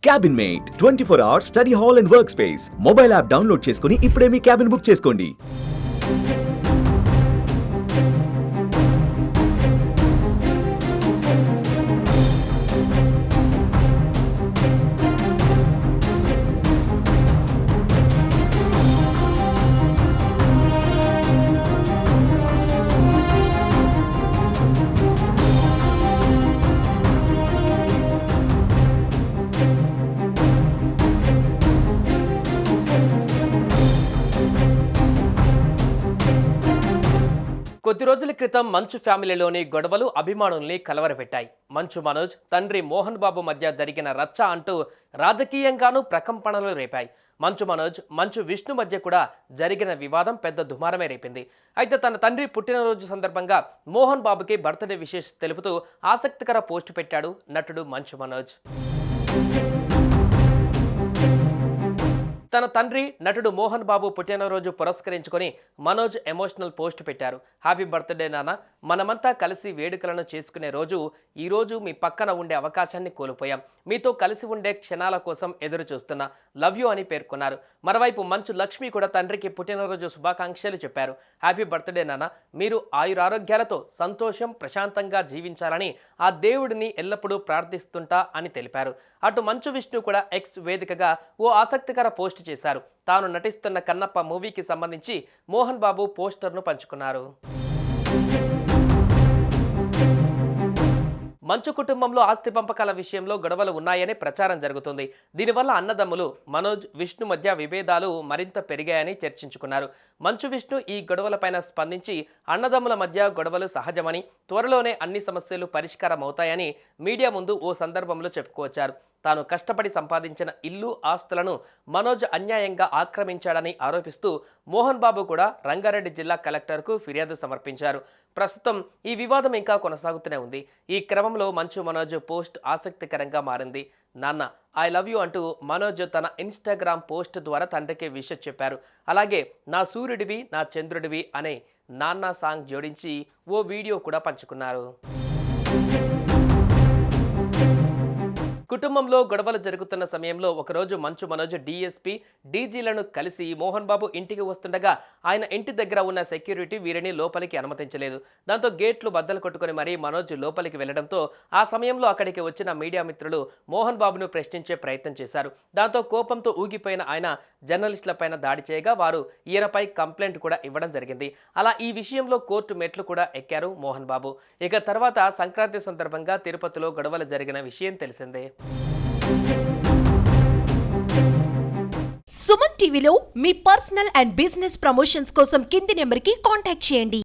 Cabin mate 24 hours study hall and work space mobile app download చేసుకుని ఇప్పుడే మీ cabin book చేసుకోండి. కొద్ది రోజుల క్రితం మంచు ఫ్యామిలీలోని గొడవలు అభిమానుల్ని కలవరపెట్టాయి. మంచు మనోజ్ తండ్రి మోహన్ బాబు మధ్య జరిగిన రచ్చ అంటూ రాజకీయంగానూ ప్రకంపనలు రేపాయి. మంచు మనోజ్, మంచు విష్ణు మధ్య కూడా జరిగిన వివాదం పెద్ద దుమారమే రేపింది. అయితే తన తండ్రి పుట్టినరోజు సందర్భంగా మోహన్ బాబుకి బర్త్డే విషెస్ తెలుపుతూ ఆసక్తికర పోస్టు పెట్టాడు నటుడు మంచు మనోజ్. తన తండ్రి నటుడు మోహన్ బాబు పుట్టినరోజు పురస్కరించుకొని మనోజ్ ఎమోషనల్ పోస్ట్ పెట్టారు. హ్యాపీ బర్త్డే నాన్న, మనమంతా కలిసి వేడుకలను చేసుకునే రోజు ఈరోజు మీ పక్కన ఉండే అవకాశాన్ని కోల్పోయాం. మీతో కలిసి ఉండే క్షణాల కోసం ఎదురు చూస్తున్నా, లవ్ యూ అని పేర్కొన్నారు. మరోవైపు మంచు లక్ష్మి కూడా తండ్రికి పుట్టినరోజు శుభాకాంక్షలు చెప్పారు. హ్యాపీ బర్త్డే నాన్న, మీరు ఆయురారోగ్యాలతో సంతోషం ప్రశాంతంగా జీవించాలని ఆ దేవుడిని ఎల్లప్పుడూ ప్రార్థిస్తుంటా అని తెలిపారు. అటు మంచు విష్ణు కూడా ఎక్స్ వేదికగా ఓ ఆసక్తికర పోస్ట్ చేశారు. తాను నటిస్తున్న కన్నప్ప మూవీకి సంబంధించి మోహన్ బాబు పోస్టర్ను పంచుకున్నారు. మంచు కుటుంబంలో ఆస్తి పంపకాల విషయంలో గొడవలు ఉన్నాయని ప్రచారం జరుగుతుంది. దీనివల్ల అన్నదమ్ములు మనోజ్, విష్ణు మధ్య విభేదాలు మరింత పెరిగాయని చర్చించుకున్నారు. మంచు విష్ణు ఈ గొడవలపైన స్పందించి అన్నదమ్ముల మధ్య గొడవలు సహజమని, త్వరలోనే అన్ని సమస్యలు పరిష్కారం అవుతాయని మీడియా ముందు ఓ సందర్భంలో చెప్పుకొచ్చారు. తాను కష్టపడి సంపాదించిన ఇల్లు, ఆస్తులను మనోజ్ అన్యాయంగా ఆక్రమించాడని ఆరోపిస్తూ మోహన్ బాబు కూడా రంగారెడ్డి జిల్లా కలెక్టర్కు ఫిర్యాదు సమర్పించారు. ప్రస్తుతం ఈ వివాదం ఇంకా కొనసాగుతూనే ఉంది. ఈ క్రమంలో మంచు మనోజ్ పోస్ట్ ఆసక్తికరంగా మారింది. నాన్న, ఐ లవ్ యూ అంటూ మనోజ్ తన ఇన్స్టాగ్రామ్ పోస్ట్ ద్వారా తండ్రికి విషయం చెప్పారు. అలాగే నా సూర్యుడివి నా చంద్రుడివి అనే నాన్న సాంగ్ జోడించి ఓ వీడియో కూడా పంచుకున్నారు. కుటుంబంలో గొడవలు జరుగుతున్న సమయంలో ఒకరోజు మంచు మనోజ్ డీఎస్పీ, డీజీలను కలిసి మోహన్ బాబు ఇంటికి వస్తుండగా ఆయన ఇంటి దగ్గర ఉన్న సెక్యూరిటీ వీరిని లోపలికి అనుమతించలేదు. దాంతో గేట్లు బద్దలు కొట్టుకుని మరీ మనోజ్ లోపలికి వెళ్లడంతో ఆ సమయంలో అక్కడికి వచ్చిన మీడియా మిత్రులు మోహన్ బాబును ప్రశ్నించే ప్రయత్నం చేశారు. దాంతో కోపంతో ఊగిపోయిన ఆయన జర్నలిస్టులపైన దాడి చేయగా వారు ఈయనపై కంప్లైంట్ కూడా ఇవ్వడం జరిగింది. అలా ఈ విషయంలో కోర్టు మెట్లు కూడా ఎక్కారు మోహన్ బాబు. ఇక తర్వాత సంక్రాంతి సందర్భంగా తిరుపతిలో గొడవలు జరిగిన విషయం తెలిసిందే. సుమన్ టీవీలో మీ పర్సనల్ అండ్ బిజినెస్ ప్రమోషన్స్ కోసం కింది నెంబర్కి కాంటాక్ట్ చేయండి.